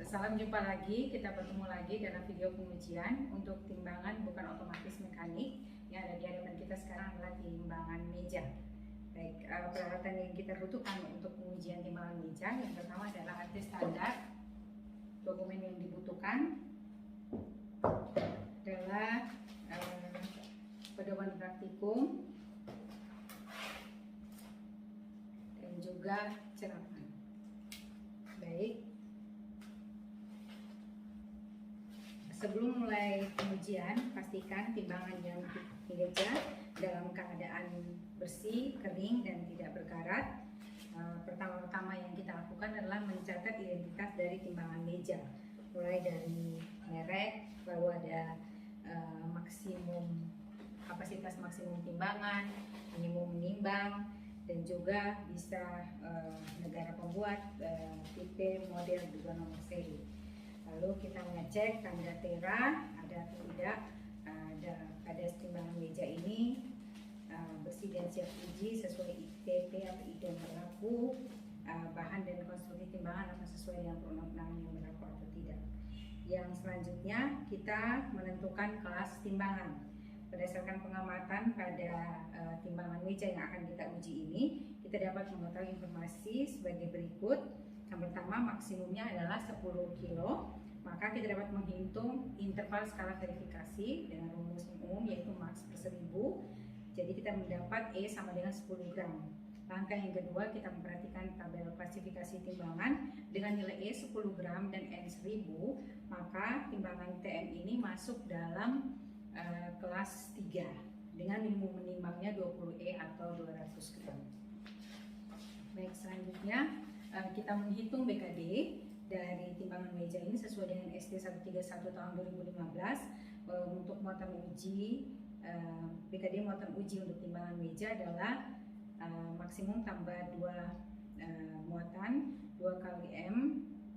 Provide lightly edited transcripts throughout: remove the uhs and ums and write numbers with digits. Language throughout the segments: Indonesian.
Salam jumpa lagi, kita bertemu lagi dalam video pengujian untuk timbangan bukan otomatis mekanik. Yang ada di hadapan kita sekarang adalah timbangan meja. Baik, peralatan yang kita butuhkan untuk pengujian timbangan meja, yang pertama adalah AT standar. Dokumen yang dibutuhkan adalah pedoman praktikum dan juga ceraphan. Baik, sebelum mulai pengujian, pastikan timbangan yang di meja dalam keadaan bersih, kering, dan tidak berkarat. Pertama-tama yang kita lakukan adalah mencatat identitas dari timbangan meja, mulai dari merek, lalu ada maksimum kapasitas maksimum timbangan, minimum menimbang, dan juga bisa negara pembuat, tipe, model, juga nomor seri. Lalu kita mengecek tanda tera ada atau tidak pada timbangan meja ini, bersih dan siap uji sesuai ITP atau item berlaku, bahan dan konstruksi timbangan apa sesuai dengan perundang-undangan yang berlaku atau tidak. Yang selanjutnya kita menentukan kelas timbangan. Berdasarkan pengamatan pada timbangan meja yang akan kita uji ini, kita dapat mengetahui informasi sebagai berikut. Yang pertama, maksimumnya adalah 10 kilo, maka kita dapat menghitung interval skala verifikasi dengan rumus umum yaitu max per 1000. Jadi kita mendapat E sama dengan 10 gram. Langkah yang kedua, kita memperhatikan tabel klasifikasi timbangan dengan nilai E 10 gram dan N 1000, maka timbangan TM ini masuk dalam kelas 3 dengan minimum menimbangnya 20E atau 200 gram. Baik, selanjutnya kita menghitung BKD dari timbangan meja ini sesuai dengan SD 131 tahun 2015. Untuk muatan uji, BKD muatan uji untuk timbangan meja adalah maksimum tambah 2 muatan 2 kali M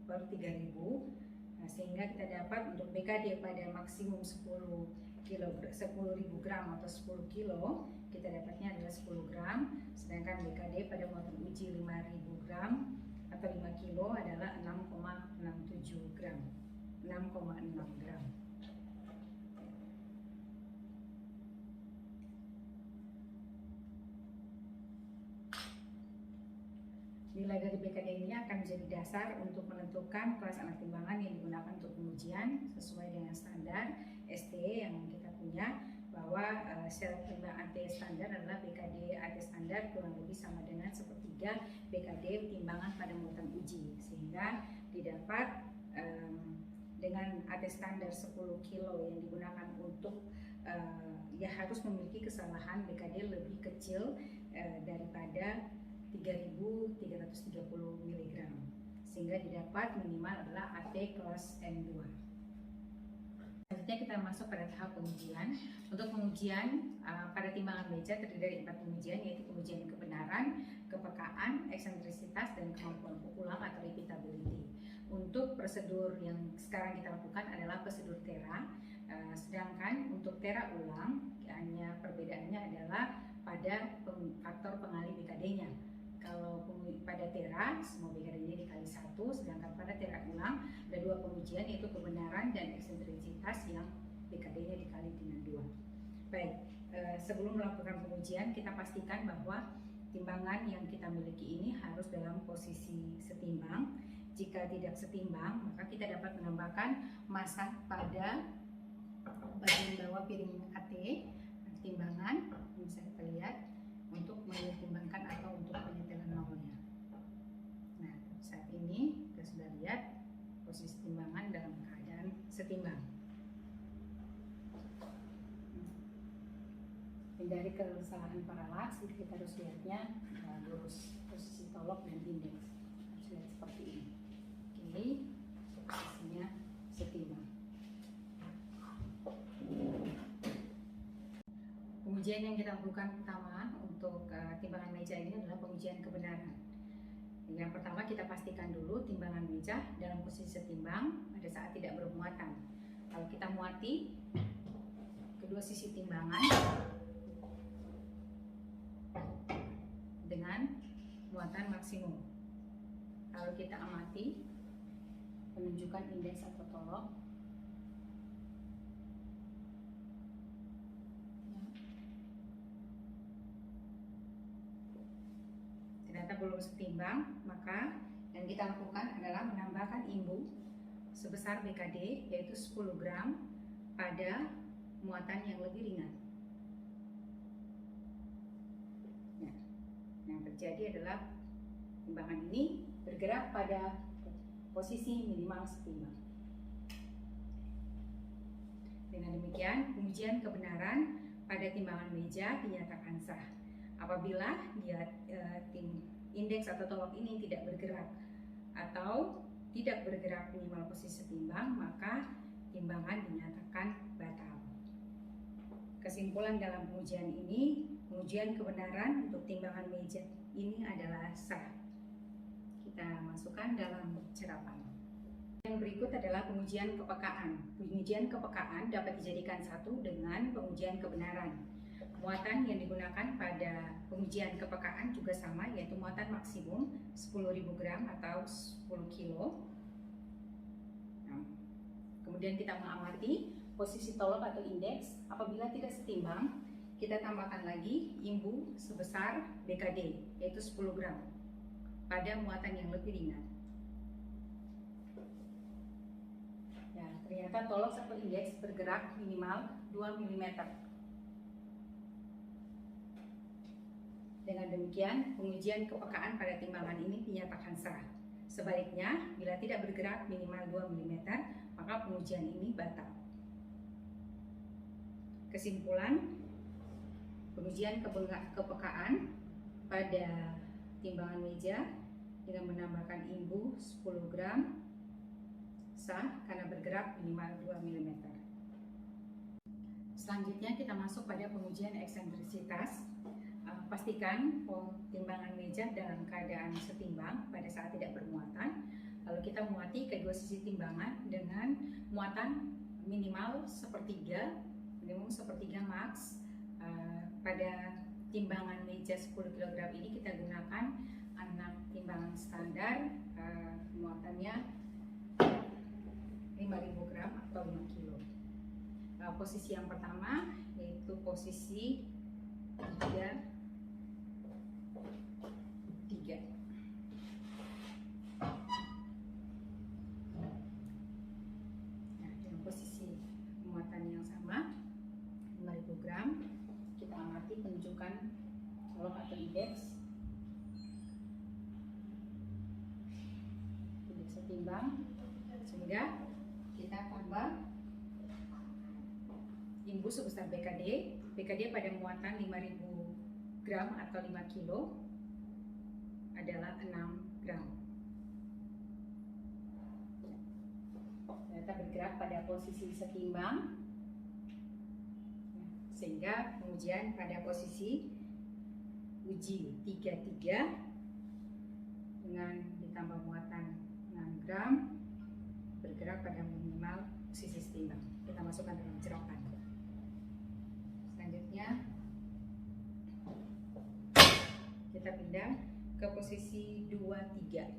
baru 3000. Sehingga kita dapat untuk BKD pada maksimum 10.000 gram atau 10 kilo, kita dapatnya adalah 10 gram, sedangkan BKD pada muatan uji 5.000 gram atau 5 kilo adalah 6,67 gram, 6,6 gram. Nilai dari BKD ini akan menjadi dasar untuk menentukan kelas alat timbangan yang digunakan untuk pengujian sesuai dengan standar ST yang kita punya, bahwa syarat timbangan AT standar adalah BKD AT standar kurang lebih sama dengan 1/3 BKD timbangan pada muatan uji, sehingga didapat dengan AT standar 10 kilo yang digunakan untuk ya harus memiliki kesalahan BKD lebih kecil daripada 3.330 mg, sehingga didapat minimal adalah AT kelas N2. Selanjutnya kita masuk pada tahap pengujian. Untuk pengujian pada timbangan meja terdiri dari 4 pengujian, yaitu pengujian kebenaran, kepekaan, eksentrisitas, dan kemampuan pukulan atau repeatability. Untuk prosedur yang sekarang kita lakukan adalah prosedur tera, sedangkan untuk tera ulang hanya perbedaannya adalah pada faktor pengalih BKD-nya. Kalau pada tera semua BKD-nya dikali 1, sedangkan pada tera ulang ada 2 pengujian yaitu kebenaran dan eksentrisitas yang BKD-nya dikali dengan 2. Baik, sebelum melakukan pengujian kita pastikan bahwa timbangan yang kita miliki ini harus dalam posisi setimbang. Jika tidak setimbang, maka kita dapat menambahkan massa pada bagian bawah piring AT timbangan, bisa kita lihat, untuk menyetimbangkan atau untuk penyetelan nolnya. Nah, saat ini kita sudah lihat posisi timbangan dalam keadaan setimbang. Hindari kesalahan paralaks, kita harus lihatnya lurus, posisi tolok dan indeks harus lihat seperti ini. Oke, posisinya setimbang. Pengujian yang kita lakukan pertama untuk timbangan meja ini adalah pengujian kebenaran. Yang pertama, kita pastikan dulu timbangan meja dalam posisi setimbang pada saat tidak bermuatan. Kalau kita muati kedua sisi timbangan dengan muatan maksimum. Kalau kita amati menunjukkan indeks atau tolok. Ternyata belum setimbang, maka yang kita lakukan adalah menambahkan imbu sebesar BKD yaitu 10 gram pada muatan yang lebih ringan. Nah, yang terjadi adalah timbangan ini bergerak pada posisi minimal setimbang. Dengan demikian, pengujian kebenaran pada timbangan meja dinyatakan sah. Apabila indeks atau tolok ini tidak bergerak atau tidak bergerak minimal posisi setimbang, maka timbangan dinyatakan batal. Kesimpulan dalam pengujian ini, pengujian kebenaran untuk timbangan meja ini adalah sah. Kita masukkan dalam serapan. Yang berikut adalah pengujian kepekaan. Pengujian kepekaan dapat dijadikan satu dengan pengujian kebenaran. Muatan yang digunakan pada pengujian kepekaan juga sama, yaitu muatan maksimum 10.000 gram atau 10 kilo. Nah, kemudian kita mengamati posisi tolok atau indeks. Apabila tidak setimbang, kita tambahkan lagi imbu sebesar BKD, yaitu 10 gram pada muatan yang lebih ringan. Ya, ternyata tolok atau indeks bergerak minimal 2 mm. Dengan demikian, pengujian kepekaan pada timbangan ini dinyatakan sah. Sebaliknya, bila tidak bergerak minimal 2 mm, maka pengujian ini batal. Kesimpulan, pengujian kepekaan pada timbangan meja dengan menambahkan imbu 10 gram sah karena bergerak minimal 2 mm. Selanjutnya kita masuk pada pengujian eksentrisitas. Pastikan timbangan meja dalam keadaan setimbang pada saat tidak bermuatan. Lalu kita muati kedua sisi timbangan dengan muatan minimal sepertiga max. Pada timbangan meja 10 kg ini kita gunakan 6 timbangan standar, muatannya 5.000 gram atau 5 kilo. Posisi yang pertama yaitu posisi 3. Nah, dengan posisi muatan yang sama 5.000 gram, kita amati penunjukan tolok atau indeks. Tidak setimbang, sehingga kita tambah imbu sebesar BKD. BKD pada muatan 5.000 gram atau 5 kilo adalah 6 gram. Ternyata bergerak pada posisi setimbang, sehingga pengujian pada posisi uji 33 dengan ditambah muatan 6 gram bergerak pada minimal posisi setimbang. Kita masukkan dalam serapan. Selanjutnya kita pindah ke posisi 23.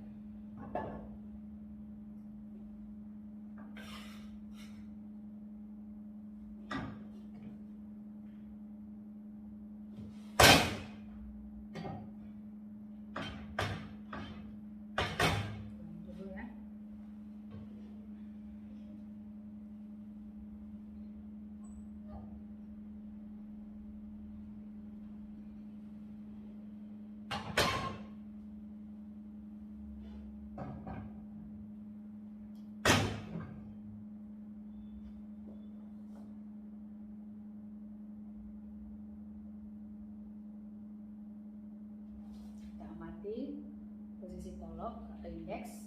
Posisi tolok atau indeks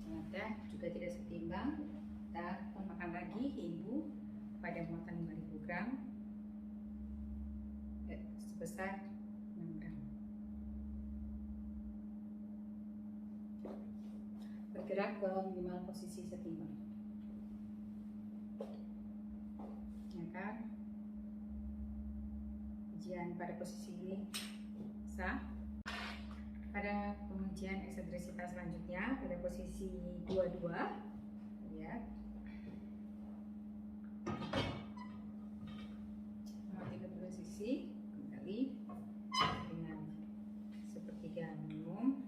ternyata juga tidak setimbang. Kita tambahkan lagi imbu pada muatan 5.000 gram sebesar 6 gram. Bergerak ke minimal posisi setimbang. Ternyata ujian pada posisi ini sah. Pada pengujian eksentrisitas selanjutnya pada posisi 22, lihat, mengamati kedua sisi kembali dengan sepertiga minimum.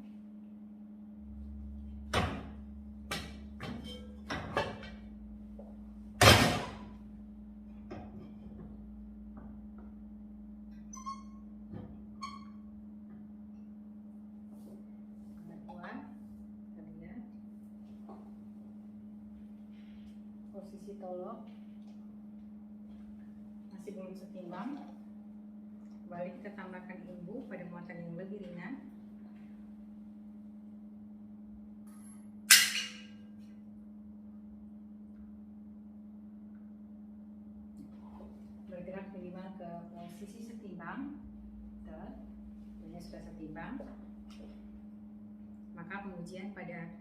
Posisi tolok masih belum setimbang, kembali kita tambahkan imbu pada muatan yang lebih ringan. Bergerak minimal ke posisi setimbang, ini sudah setimbang, maka pengujian pada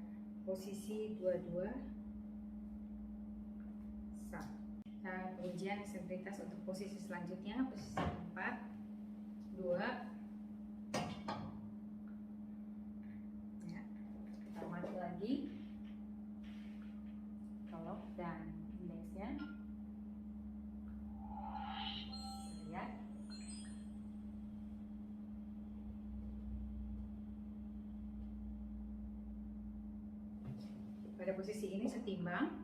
posisi 22 sah. Pengujian eksentritas untuk posisi selanjutnya, posisi 4, 2, ya, kita amati lagi tolok dan indeksnya, lihat. Pada posisi ini setimbang,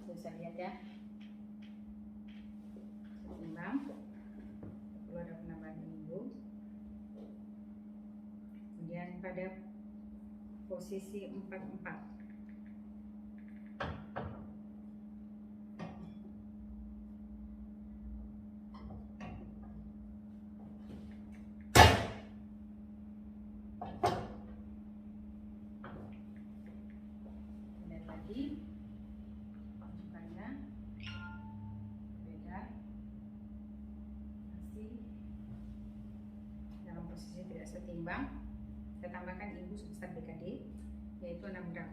bisa lihat ya, setimbang, perlu ada penambahan imbu. Kemudian pada posisi 44, kemudian lagi bukannya beda, masih dalam posisi tidak setimbang. Saya tambahkan imbu sebesar BKD yaitu 6 gram.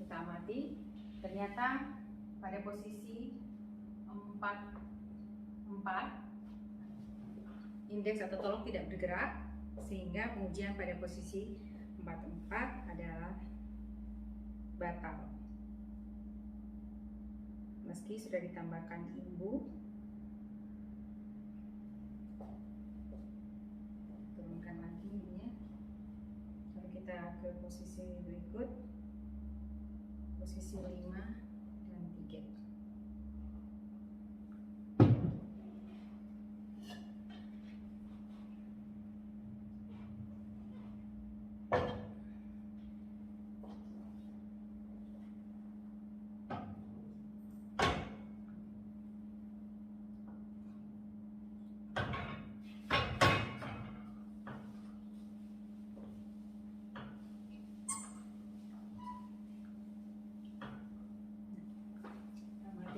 Kita amati, ternyata pada posisi 44 indeks atau tolok tidak bergerak, sehingga pengujian pada posisi 44 adalah batal. Meski sudah ditambahkan imbu, turunkan lagi ini ya. Lalu kita ke posisi berikut, posisi 5 dan 3.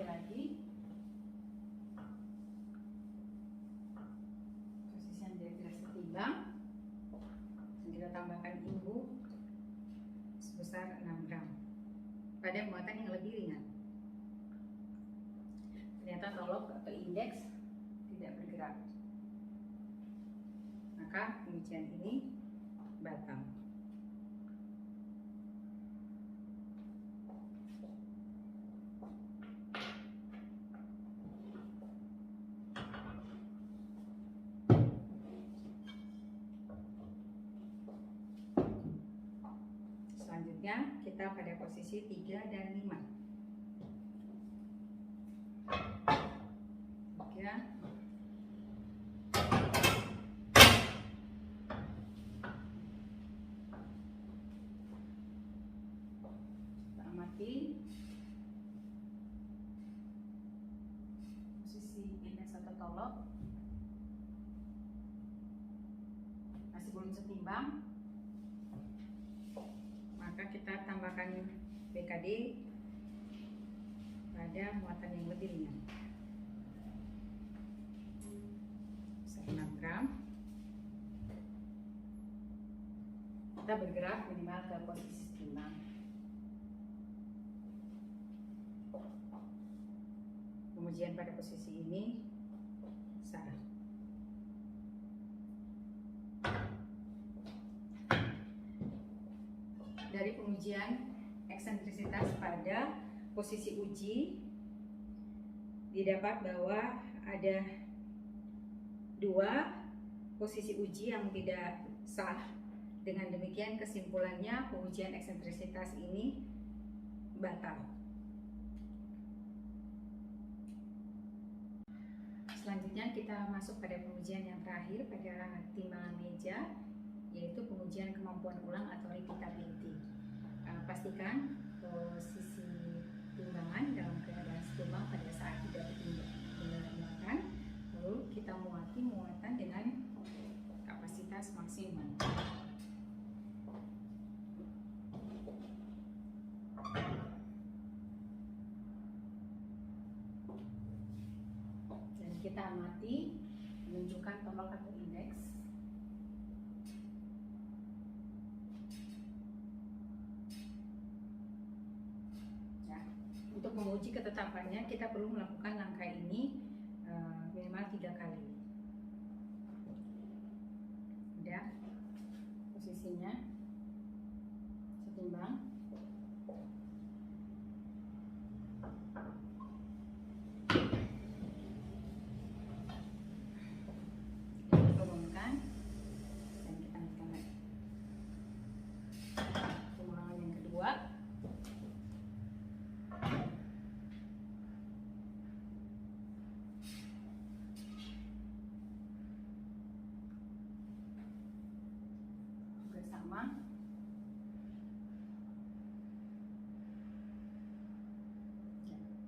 Lagi posisi yang tidak setimbang, kita tambahkan imbu sebesar 6 gram pada muatan yang lebih ringan. Ternyata tolok atau indeks tidak bergerak, maka pengujian ini batal. Selanjutnya kita pada posisi 3 dan 5. 3, kita amati posisi indeks atau tolok masih belum setimbang, maka kita tambahkan BKD pada muatan yang lebih ringan, 6 gram. Kita bergerak minimal ke posisi setimbang. Pengujian pengujian pada posisi ini sah. Dari pengujian eksentrisitas pada posisi uji didapat bahwa ada 2 posisi uji yang tidak sah. Dengan demikian kesimpulannya pengujian eksentrisitas ini batal. Selanjutnya kita masuk pada pengujian yang terakhir pada timbangan meja, yaitu pengujian kemampuan ulang atau repeatability. Pastikan posisi timbangan dalam keadaan setimbang pada saat tidak bertindak muatan, lalu kita muati muatan dengan kapasitas maksimum. Dan kita amati menunjukkan tolak atau indeks. Untuk menguji ketetapannya kita perlu melakukan langkah ini minimal 3 kali. Udah posisinya setimbang. Kita turunkan dan kita naikkan lagi. Pengulangan yang kedua. Sama.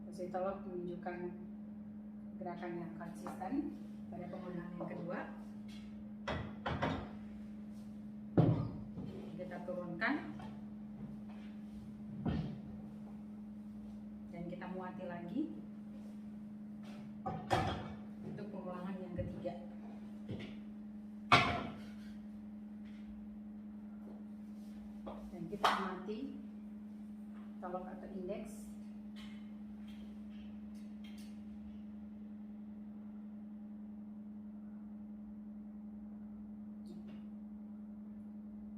Posisi tolak menunjukkan gerakan yang konsisten pada penggunaan yang kedua. Kita turunkan dan kita muati lagi untuk pengulangan yang ketiga. Dan kita amati tolak atau indeks.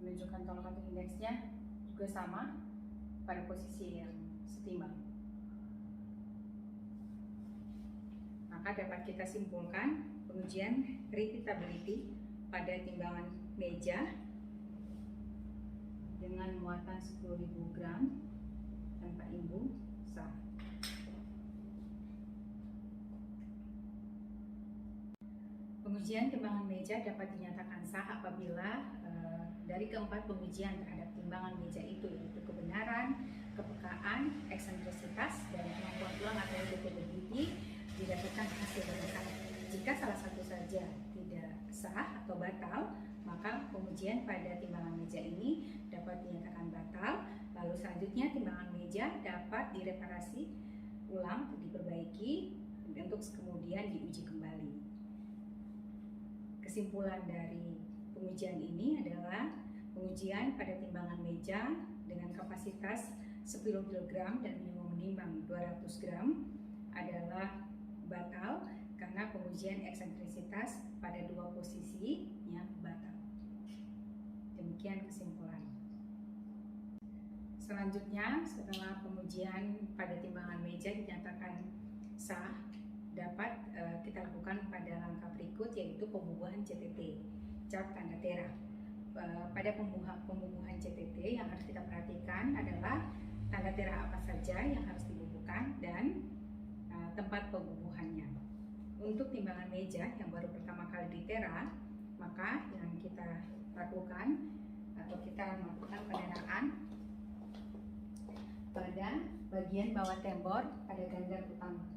Menunjukkan tolak atau indeksnya juga sama pada posisi yang setimbang. Maka dapat kita simpulkan pengujian repeatability pada timbangan meja dengan muatan 10.000 gram tanpa imbung sah. Pengujian timbangan meja dapat dinyatakan sah apabila dari keempat pengujian terhadap timbangan meja itu, yaitu kebenaran, kepekaan, eksentrisitas, dan kemampuan ulang atau repeatability didapatkan hasil yang sah. Jika salah satu saja tidak sah atau batal, maka pengujian pada timbangan meja ini dapat dinyatakan batal. Lalu selanjutnya timbangan meja dapat direparasi ulang atau diperbaiki untuk kemudian diuji kembali. Kesimpulan dari pengujian ini adalah pengujian pada timbangan meja dengan kapasitas 10 kg dan minimum menimbang 200 gram adalah batal karena pengujian eksentrisitas pada 2 posisinya batal. Demikian kesimpulan. Selanjutnya, setelah pengujian pada timbangan meja dinyatakan sah, dapat kita lakukan pada langkah berikut, yaitu pembubuhan CTT, chart tanda tera. Pada pembubuhan CTT yang harus kita perhatikan adalah tanda tera apa saja yang harus dibubuhkan dan tempat pembubuhannya. Untuk timbangan meja yang baru pertama kali ditera, maka yang kita lakukan atau kita melakukan pendanaan pada bagian bawah tembor pada ganggar utama.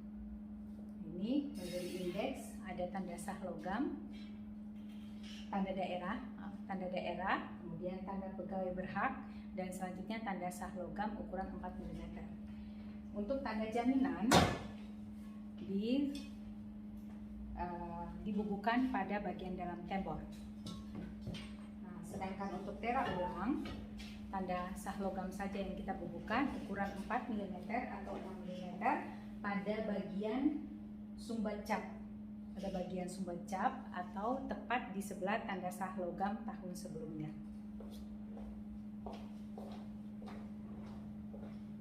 Ini menjadi indeks, ada tanda sah logam, tanda daerah, kemudian tanda pegawai berhak, dan selanjutnya tanda sah logam ukuran 4 mm. Untuk tanda jaminan dibubuhkan pada bagian dalam tembor. Nah, sedangkan untuk tera ulang, tanda sah logam saja yang kita bubuhkan ukuran 4 mm atau 6 mm pada bagian sumbal cap, pada bagian sumbal cap atau tepat di sebelah tanda sah logam tahun sebelumnya.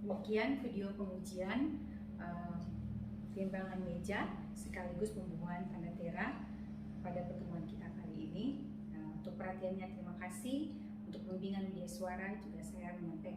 Demikian video pengujian timbangan meja sekaligus pembunuhan tanda tera pada pertemuan kita kali ini. Untuk perhatiannya terima kasih. Untuk pembimbingan media suara juga saya menyampaikan